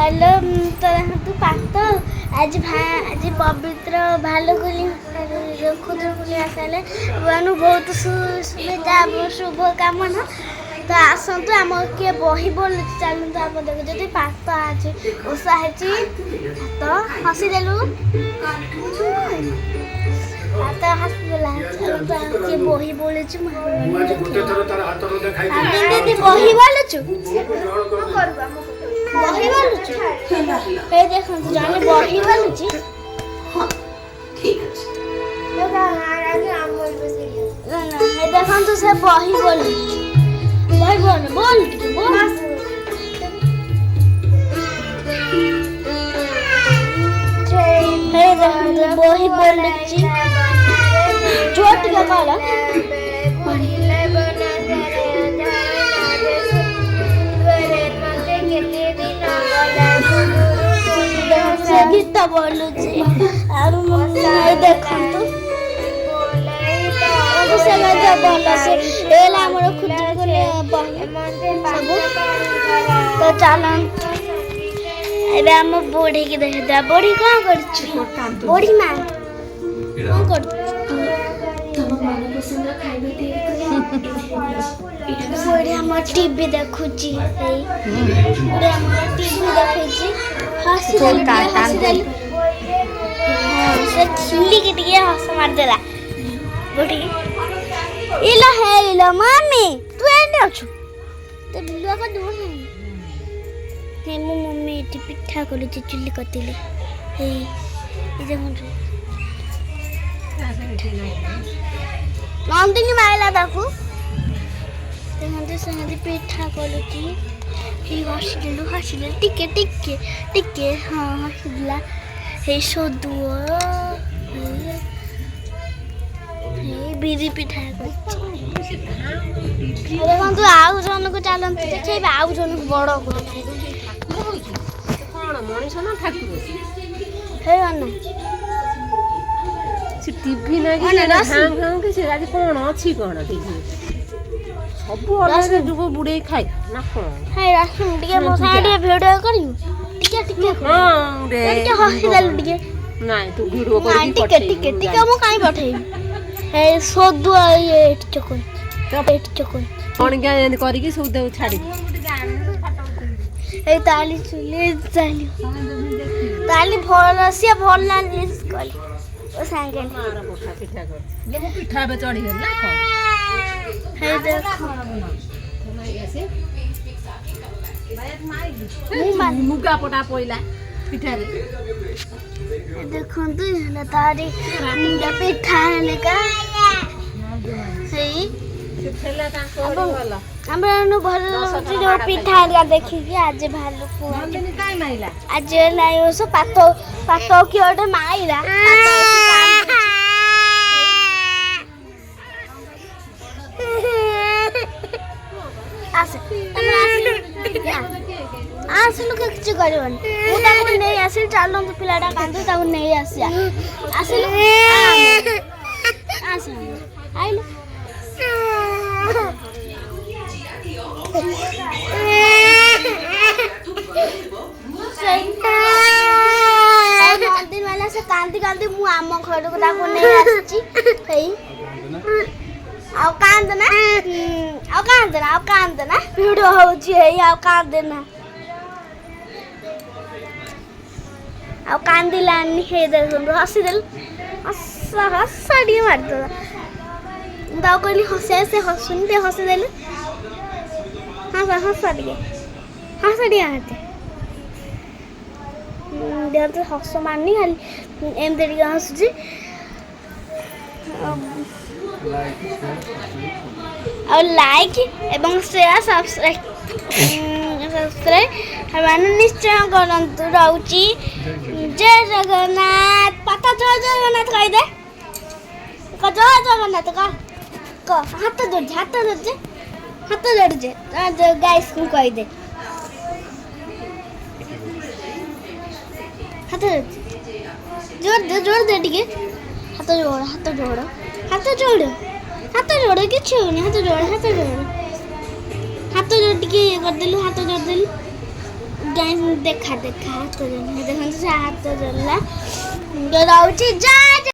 hello तो तू पात आज पवित्र भालुकुली खुदुरुकुनी आसाले वन बहुत सुविधा शुभ कामना तो आसतु आम किए बही बोल चलतु आप देख जब पात आज ओषा है तो हसीदेलु हाथ हसीदेला किए बही बोलु बही बोलुचु बही बोलुचु ए देखो जाने बही बोलुची हां ठीक है ए देखो तो से बही बोलुची बही बोल बोल बोल ए देखो तो बही बोलुची जोट के कहला गीत बोलुची और मुझे देखंतु से गीत बोल से एला हमर खुदुरुकुनी सब तो चलन एबे हम बूढ़ी के देख दे बूढ़ी का करछु बूढ़ी मां कोन कर तम मन पसंद खाइबे बूढ़ी हम टीवी देखुची बूढ़ी हम टीवी देखुची हसी देली से खिल्ली के टिके हस मार देला बूढ़ी इला है इला मम्मी तू एने अछु तो बिलुआ का दूर नहीं हे मो मम्मी एटी पिठा कोली चुली कतिले हे ए जे मुंडे नंदिनी माइला दाखु ते हंदे संगे पिठा कोलुची ही हसिले टिके टिके टिके हाँ हसिला हे सोदुओ हे बिरी पिठा कोलुची देखो तू आउ जन को चलन देखै आउ जन को बड़ को कोन मनीष ना ठाकुर हे अन्ना से टीवी ना कि हां हां के से आज कोन अछि कोन टीवी सब अलग जुगो बुड़े खाइ ना कोन हे रासु टिके मो साडे वीडियो करियो टिके टिके हां रे टिके हसी देलु टिके नाही तू वीडियो करि टिके टिके टिके मो काई पठै हे सोदु ये चकोई पेट चकोई कोन क्या एंद करि कि सब दे छाडी ए ताली चुले ताली ताली भलसिया भल लालिस कली ओ सांगे मारा पोठा पिठा कर ले मो पिठा बे चढ़ी गेल ना को हे देखो मुगा पटा पइला पिठा रे देखो तू ना तारी मुंडा पिठा लेका सही खेला ता कोडी वाला हमरा नु भल जो पिठा लेका देखि कि आज भालु को नंदिनी काई माइला आज लायो सो पातो कि ओटे माइला आसे आसनु के किछ करबन उटा को नै आसे चालन तो पिलाडा कांदे ताऊ नै आसिया आसे आसे आइलो दिन वाला से कांदी कांदी मु आम घर को ताको नै आछि हेई आउ कांद ना वीडियो होची है आउ कांद ना आउ कांदी लानी हे देखो हसी देल हसाड़ी मार दो दाउ कहली हसे से हसुन दे हसी देल हसाड़ी आते देर तो हस मारनी खाली एम देरी हसुची और लाइक एवं शेयर सब्सक्राइब हमारे निश्चय करंतु रहउची जय जगन्नाथ पता जय जगन्नाथ कहि दे जय जगन्नाथ का हाथ जोड़ जे गाइस को कहि दे हाथ जोड़ दे टिके हाथ जोड़ किछ होनी हाथ जोड़ टिके कर देलु हाथ जोड़ देलु ଦେଖା ହାତ ଦେଖନ୍ତୁ ସେ ହାତ ଜଳିଲା ରହୁଛି ଯା